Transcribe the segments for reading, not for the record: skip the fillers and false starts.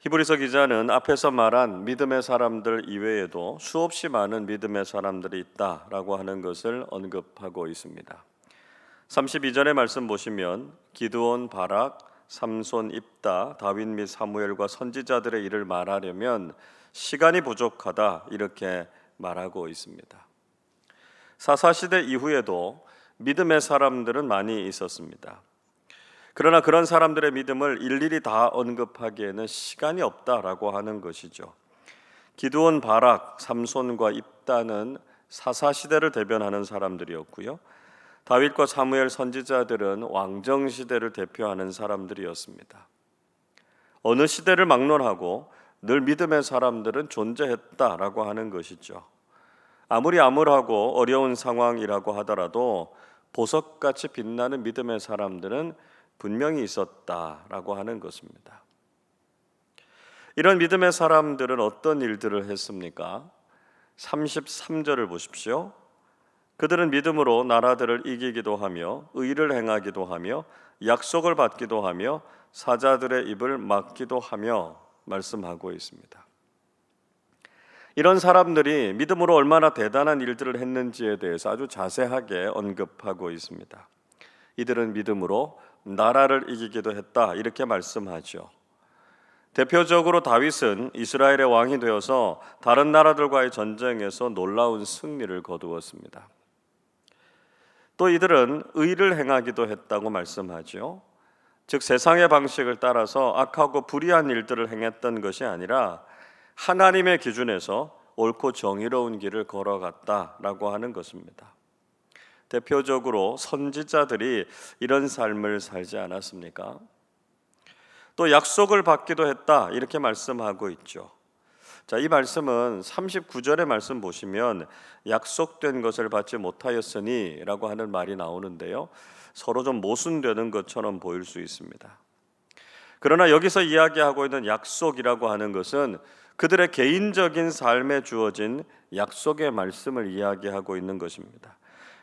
히브리서 기자는 앞에서 말한 믿음의 사람들 이외에도 수없이 많은 믿음의 사람들이 있다라고 하는 것을 언급하고 있습니다. 32절의 말씀 보시면 기드온, 바락, 삼손, 입다, 다윗 및 사무엘과 선지자들의 일을 말하려면 시간이 부족하다 이렇게 말하고 있습니다. 사사시대 이후에도 믿음의 사람들은 많이 있었습니다. 그러나 그런 사람들의 믿음을 일일이 다 언급하기에는 시간이 없다라고 하는 것이죠. 기드온, 바락, 삼손과 입다는 사사시대를 대변하는 사람들이었고요. 다윗과 사무엘 선지자들은 왕정시대를 대표하는 사람들이었습니다. 어느 시대를 막론하고 늘 믿음의 사람들은 존재했다라고 하는 것이죠. 아무리 암울하고 어려운 상황이라고 하더라도 보석같이 빛나는 믿음의 사람들은 분명히 있었다라고 하는 것입니다. 이런 믿음의 사람들은 어떤 일들을 했습니까? 33절을 보십시오. 그들은 믿음으로 나라들을 이기기도 하며 의를 행하기도 하며 약속을 받기도 하며 사자들의 입을 막기도 하며 말씀하고 있습니다. 이런 사람들이 믿음으로 얼마나 대단한 일들을 했는지에 대해서 아주 자세하게 언급하고 있습니다. 이들은 믿음으로 나라를 이기기도 했다 이렇게 말씀하죠. 대표적으로 다윗은 이스라엘의 왕이 되어서 다른 나라들과의 전쟁에서 놀라운 승리를 거두었습니다. 또 이들은 의를 행하기도 했다고 말씀하죠. 즉 세상의 방식을 따라서 악하고 불의한 일들을 행했던 것이 아니라 하나님의 기준에서 옳고 정의로운 길을 걸어갔다라고 하는 것입니다. 대표적으로 선지자들이 이런 삶을 살지 않았습니까? 또 약속을 받기도 했다 이렇게 말씀하고 있죠. 자, 이 말씀은 39절의 말씀 보시면 약속된 것을 받지 못하였으니 라고 하는 말이 나오는데요, 서로 좀 모순되는 것처럼 보일 수 있습니다. 그러나 여기서 이야기하고 있는 약속이라고 하는 것은 그들의 개인적인 삶에 주어진 약속의 말씀을 이야기하고 있는 것입니다.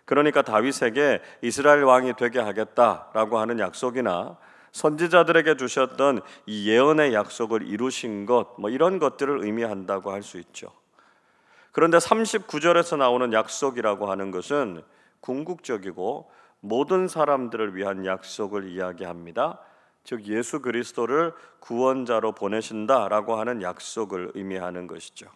그러니까 다윗에게 이스라엘 왕이 되게 하겠다라고 하는 약속이나 선지자들에게 주셨던 이 예언의 약속을 이루신 것, 이런 것들을 의미한다고 할 수 있죠. 그런데 39절에서 나오는 약속이라고 하는 것은 궁극적이고 모든 사람들을 위한 약속을 이야기합니다. 즉 예수 그리스도를 구원자로 보내신다라고 하는 약속을 의미하는 것이죠.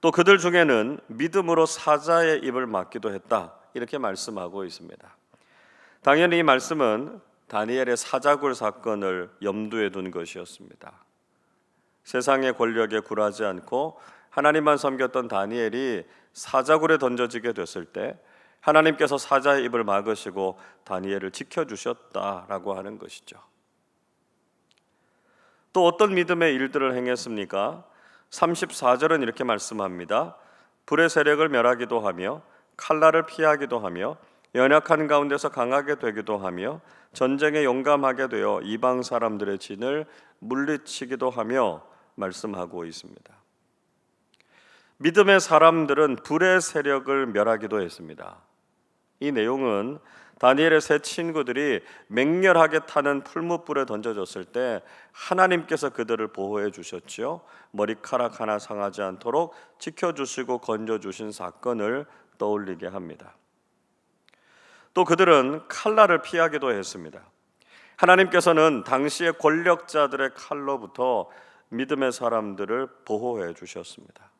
또 그들 중에는 믿음으로 사자의 입을 막기도 했다 이렇게 말씀하고 있습니다. 당연히 이 말씀은 다니엘의 사자굴 사건을 염두에 둔 것이었습니다. 세상의 권력에 굴하지 않고 하나님만 섬겼던 다니엘이 사자굴에 던져지게 됐을 때 하나님께서 사자의 입을 막으시고 다니엘을 지켜주셨다라고 하는 것이죠. 또 어떤 믿음의 일들을 행했습니까? 34절은 이렇게 말씀합니다. 불의 세력을 멸하기도 하며 칼날을 피하기도 하며 연약한 가운데서 강하게 되기도 하며 전쟁에 용감하게 되어 이방 사람들의 진을 물리치기도 하며 말씀하고 있습니다. 믿음의 사람들은 불의 세력을 멸하기도 했습니다. 이 내용은 다니엘의 세 친구들이 맹렬하게 타는 풀무불에 던져졌을 때 하나님께서 그들을 보호해 주셨죠. 머리카락 하나 상하지 않도록 지켜주시고 건져주신 사건을 떠올리게 합니다. 또 그들은 칼날을 피하기도 했습니다. 하나님께서는 당시의 권력자들의 칼로부터 믿음의 사람들을 보호해 주셨습니다.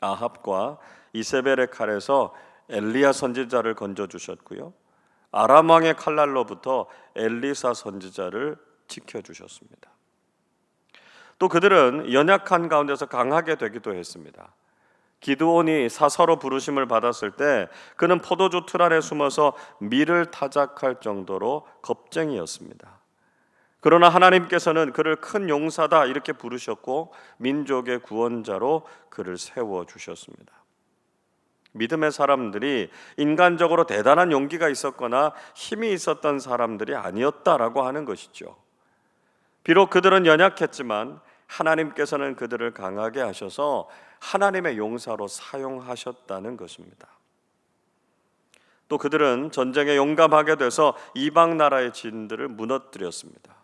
아합과 이세벨의 칼에서 엘리야 선지자를 건져주셨고요, 아람 왕의 칼날로부터 엘리사 선지자를 지켜주셨습니다. 또 그들은 연약한 가운데서 강하게 되기도 했습니다. 기드온이 사사로 부르심을 받았을 때 그는 포도주 틀 안에 숨어서 밀을 타작할 정도로 겁쟁이였습니다. 그러나 하나님께서는 그를 큰 용사다 이렇게 부르셨고 민족의 구원자로 그를 세워주셨습니다. 믿음의 사람들이 인간적으로 대단한 용기가 있었거나 힘이 있었던 사람들이 아니었다라고 하는 것이죠. 비록 그들은 연약했지만 하나님께서는 그들을 강하게 하셔서 하나님의 용사로 사용하셨다는 것입니다. 또 그들은 전쟁에 용감하게 돼서 이방 나라의 진들을 무너뜨렸습니다.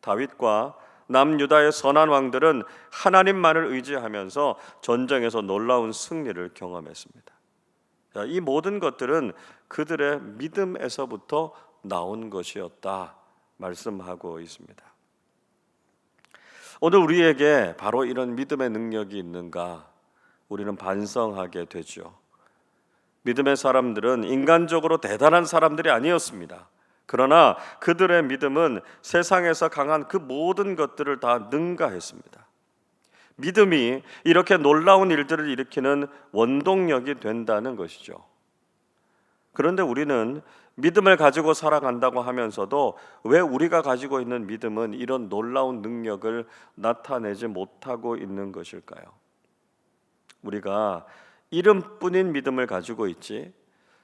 다윗과 남유다의 선한 왕들은 하나님만을 의지하면서 전쟁에서 놀라운 승리를 경험했습니다. 자, 이 모든 것들은 그들의 믿음에서부터 나온 것이었다 말씀하고 있습니다. 오늘 우리에게 바로 이런 믿음의 능력이 있는가 우리는 반성하게 되죠. 믿음의 사람들은 인간적으로 대단한 사람들이 아니었습니다. 그러나 그들의 믿음은 세상에서 강한 그 모든 것들을 다 능가했습니다. 믿음이 이렇게 놀라운 일들을 일으키는 원동력이 된다는 것이죠. 그런데 우리는 믿음을 가지고 살아간다고 하면서도 왜 우리가 가지고 있는 믿음은 이런 놀라운 능력을 나타내지 못하고 있는 것일까요? 우리가 이름뿐인 믿음을 가지고 있지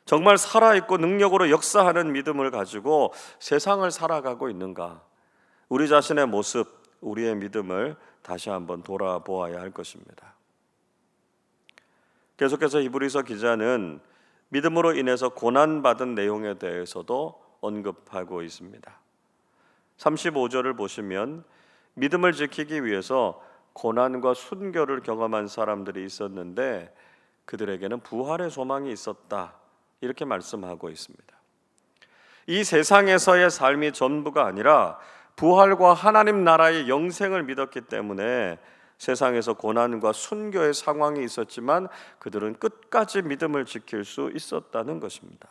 정말 살아있고 능력으로 역사하는 믿음을 가지고 세상을 살아가고 있는가? 우리 자신의 모습, 우리의 믿음을 다시 한번 돌아보아야 할 것입니다. 계속해서 히브리서 기자는 믿음으로 인해서 고난받은 내용에 대해서도 언급하고 있습니다. 35절을 보시면 믿음을 지키기 위해서 고난과 순교를 경험한 사람들이 있었는데 그들에게는 부활의 소망이 있었다 이렇게 말씀하고 있습니다. 이 세상에서의 삶이 전부가 아니라 부활과 하나님 나라의 영생을 믿었기 때문에 세상에서 고난과 순교의 상황이 있었지만 그들은 끝까지 믿음을 지킬 수 있었다는 것입니다.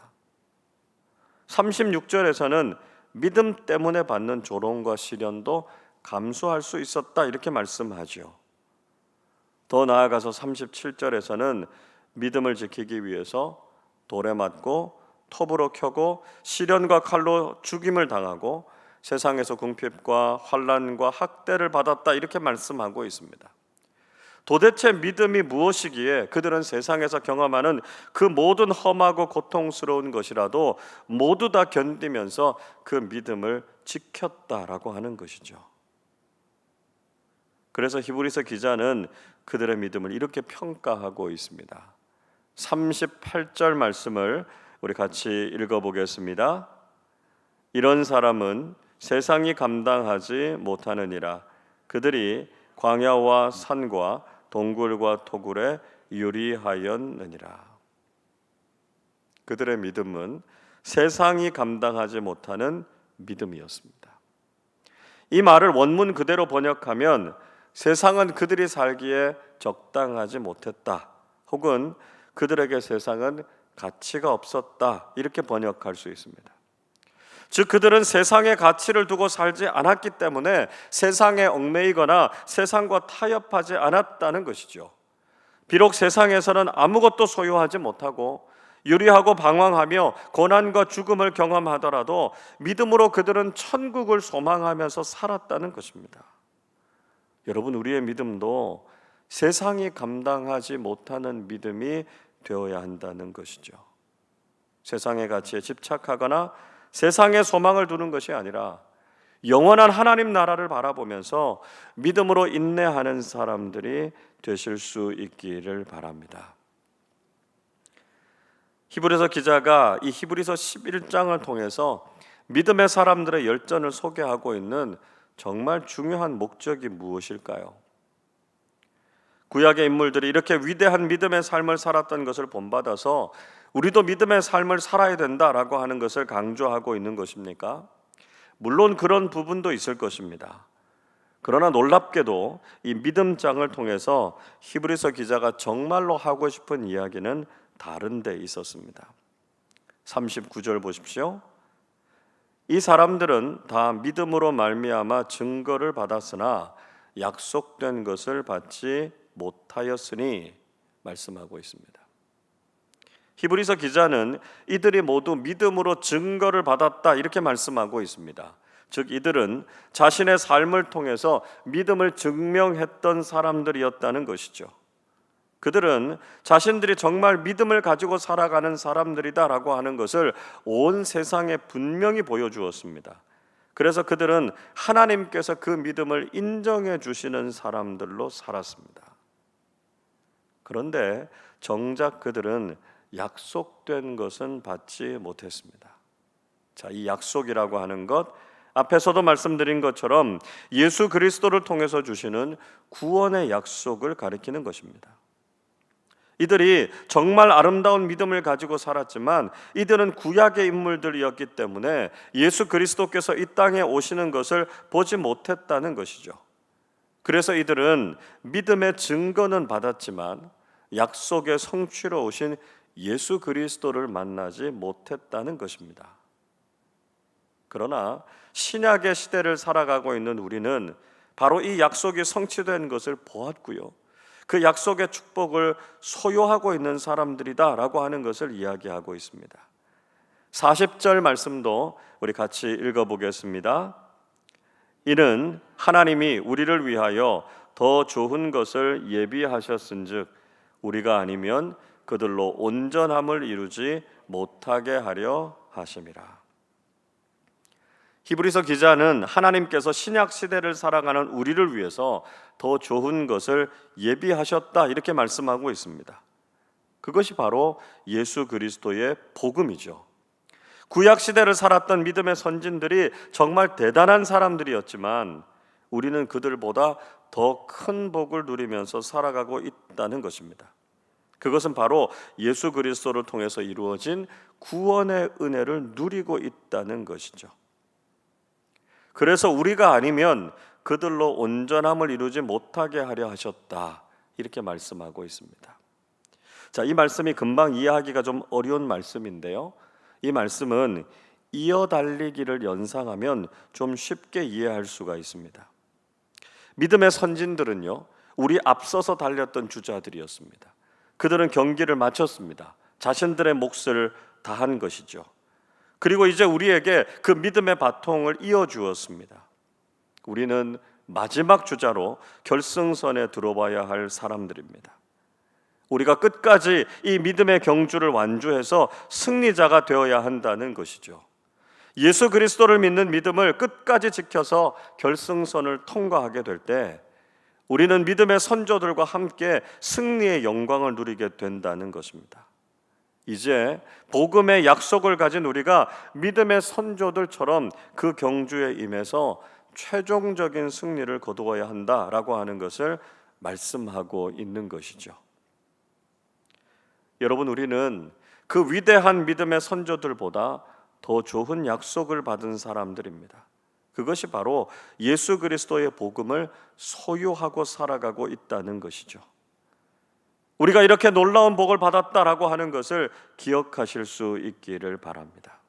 36절에서는 믿음 때문에 받는 조롱과 시련도 감수할 수 있었다 이렇게 말씀하죠. 더 나아가서 37절에서는 믿음을 지키기 위해서 돌에 맞고 톱으로 켜고 시련과 칼로 죽임을 당하고 세상에서 궁핍과 환난과 학대를 받았다 이렇게 말씀하고 있습니다. 도대체 믿음이 무엇이기에 그들은 세상에서 경험하는 그 모든 험하고 고통스러운 것이라도 모두 다 견디면서 그 믿음을 지켰다라고 하는 것이죠. 그래서 히브리서 기자는 그들의 믿음을 이렇게 평가하고 있습니다. 38절 말씀을 우리 같이 읽어보겠습니다. 이런 사람은 세상이 감당하지 못하느니라. 그들이 광야와 산과 동굴과 토굴에 유리하였느니라. 그들의 믿음은 세상이 감당하지 못하는 믿음이었습니다. 이 말을 원문 그대로 번역하면 세상은 그들이 살기에 적당하지 못했다, 혹은 그들에게 세상은 가치가 없었다 이렇게 번역할 수 있습니다. 즉 그들은 세상의 가치를 두고 살지 않았기 때문에 세상에 얽매이거나 세상과 타협하지 않았다는 것이죠. 비록 세상에서는 아무것도 소유하지 못하고 유리하고 방황하며 고난과 죽음을 경험하더라도 믿음으로 그들은 천국을 소망하면서 살았다는 것입니다. 여러분, 우리의 믿음도 세상이 감당하지 못하는 믿음이 되어야 한다는 것이죠. 세상의 가치에 집착하거나 세상의 소망을 두는 것이 아니라 영원한 하나님 나라를 바라보면서 믿음으로 인내하는 사람들이 되실 수 있기를 바랍니다. 히브리서 기자가 이 히브리서 11장을 통해서 믿음의 사람들의 열전을 소개하고 있는 정말 중요한 목적이 무엇일까요? 구약의 인물들이 이렇게 위대한 믿음의 삶을 살았던 것을 본받아서 우리도 믿음의 삶을 살아야 된다라고 하는 것을 강조하고 있는 것입니까? 물론 그런 부분도 있을 것입니다. 그러나 놀랍게도 이 믿음장을 통해서 히브리서 기자가 정말로 하고 싶은 이야기는 다른 데 있었습니다. 39절 보십시오. 이 사람들은 다 믿음으로 말미암아 증거를 받았으나 약속된 것을 받지 못하였으니 말씀하고 있습니다. 히브리서 기자는 이들이 모두 믿음으로 증거를 받았다 이렇게 말씀하고 있습니다. 즉 이들은 자신의 삶을 통해서 믿음을 증명했던 사람들이었다는 것이죠. 그들은 자신들이 정말 믿음을 가지고 살아가는 사람들이다라고 하는 것을 온 세상에 분명히 보여주었습니다. 그래서 그들은 하나님께서 그 믿음을 인정해 주시는 사람들로 살았습니다. 그런데 정작 그들은 약속된 것은 받지 못했습니다. 자, 이 약속이라고 하는 것 앞에서도 말씀드린 것처럼 예수 그리스도를 통해서 주시는 구원의 약속을 가리키는 것입니다. 이들이 정말 아름다운 믿음을 가지고 살았지만 이들은 구약의 인물들이었기 때문에 예수 그리스도께서 이 땅에 오시는 것을 보지 못했다는 것이죠. 그래서 이들은 믿음의 증거는 받았지만 약속의 성취로 오신 예수 그리스도를 만나지 못했다는 것입니다. 그러나 신약의 시대를 살아가고 있는 우리는 바로 이 약속이 성취된 것을 보았고요, 그 약속의 축복을 소유하고 있는 사람들이다라고 하는 것을 이야기하고 있습니다. 40절 말씀도 우리 같이 읽어보겠습니다. 이는 하나님이 우리를 위하여 더 좋은 것을 예비하셨은즉 우리가 아니면 그들로 온전함을 이루지 못하게 하려 하심이라. 히브리서 기자는 하나님께서 신약 시대를 살아가는 우리를 위해서 더 좋은 것을 예비하셨다 이렇게 말씀하고 있습니다. 그것이 바로 예수 그리스도의 복음이죠. 구약 시대를 살았던 믿음의 선진들이 정말 대단한 사람들이었지만 우리는 그들보다 더 큰 복을 누리면서 살아가고 있다는 것입니다. 그것은 바로 예수 그리스도를 통해서 이루어진 구원의 은혜를 누리고 있다는 것이죠. 그래서 우리가 아니면 그들로 온전함을 이루지 못하게 하려 하셨다 이렇게 말씀하고 있습니다. 자, 이 말씀이 금방 이해하기가 좀 어려운 말씀인데요, 이 말씀은 이어달리기를 연상하면 좀 쉽게 이해할 수가 있습니다. 믿음의 선진들은요, 우리 앞서서 달렸던 주자들이었습니다. 그들은 경기를 마쳤습니다. 자신들의 몫을 다한 것이죠. 그리고 이제 우리에게 그 믿음의 바통을 이어주었습니다. 우리는 마지막 주자로 결승선에 들어봐야 할 사람들입니다. 우리가 끝까지 이 믿음의 경주를 완주해서 승리자가 되어야 한다는 것이죠. 예수 그리스도를 믿는 믿음을 끝까지 지켜서 결승선을 통과하게 될 때 우리는 믿음의 선조들과 함께 승리의 영광을 누리게 된다는 것입니다. 이제 복음의 약속을 가진 우리가 믿음의 선조들처럼 그 경주에 임해서 최종적인 승리를 거두어야 한다라고 하는 것을 말씀하고 있는 것이죠. 여러분, 우리는 그 위대한 믿음의 선조들보다 더 좋은 약속을 받은 사람들입니다. 그것이 바로 예수 그리스도의 복음을 소유하고 살아가고 있다는 것이죠. 우리가 이렇게 놀라운 복을 받았다라고 하는 것을 기억하실 수 있기를 바랍니다.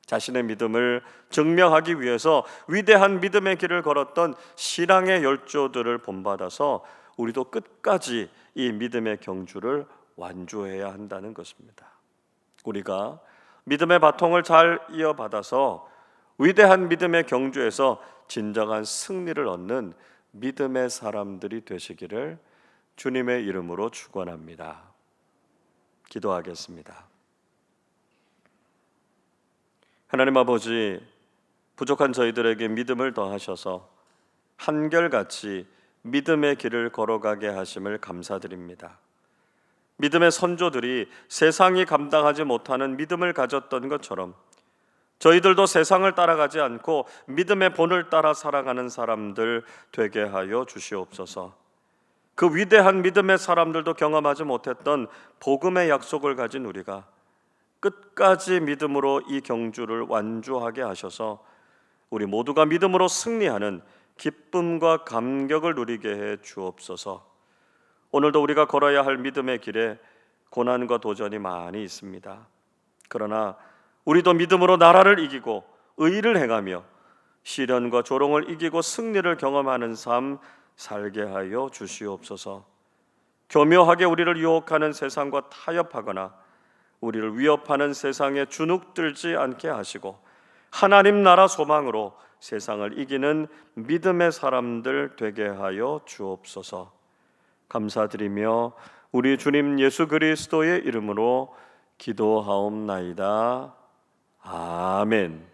자신의 믿음을 증명하기 위해서 위대한 믿음의 길을 걸었던 신앙의 열조들을 본받아서 우리도 끝까지 이 믿음의 경주를 완주해야 한다는 것입니다. 우리가 믿음의 바통을 잘 이어받아서 위대한 믿음의 경주에서 진정한 승리를 얻는 믿음의 사람들이 되시기를 주님의 이름으로 축원합니다. 기도하겠습니다. 하나님 아버지, 부족한 저희들에게 믿음을 더하셔서 한결같이 믿음의 길을 걸어가게 하심을 감사드립니다. 믿음의 선조들이 세상이 감당하지 못하는 믿음을 가졌던 것처럼 저희들도 세상을 따라가지 않고 믿음의 본을 따라 살아가는 사람들 되게 하여 주시옵소서. 그 위대한 믿음의 사람들도 경험하지 못했던 복음의 약속을 가진 우리가 끝까지 믿음으로 이 경주를 완주하게 하셔서 우리 모두가 믿음으로 승리하는 기쁨과 감격을 누리게 해 주옵소서. 오늘도 우리가 걸어야 할 믿음의 길에 고난과 도전이 많이 있습니다. 그러나 우리도 믿음으로 나라를 이기고 의를 행하며 시련과 조롱을 이기고 승리를 경험하는 삶 살게 하여 주시옵소서. 교묘하게 우리를 유혹하는 세상과 타협하거나 우리를 위협하는 세상에 주눅들지 않게 하시고 하나님 나라 소망으로 세상을 이기는 믿음의 사람들 되게 하여 주옵소서. 감사드리며 우리 주님 예수 그리스도의 이름으로 기도하옵나이다. 아멘.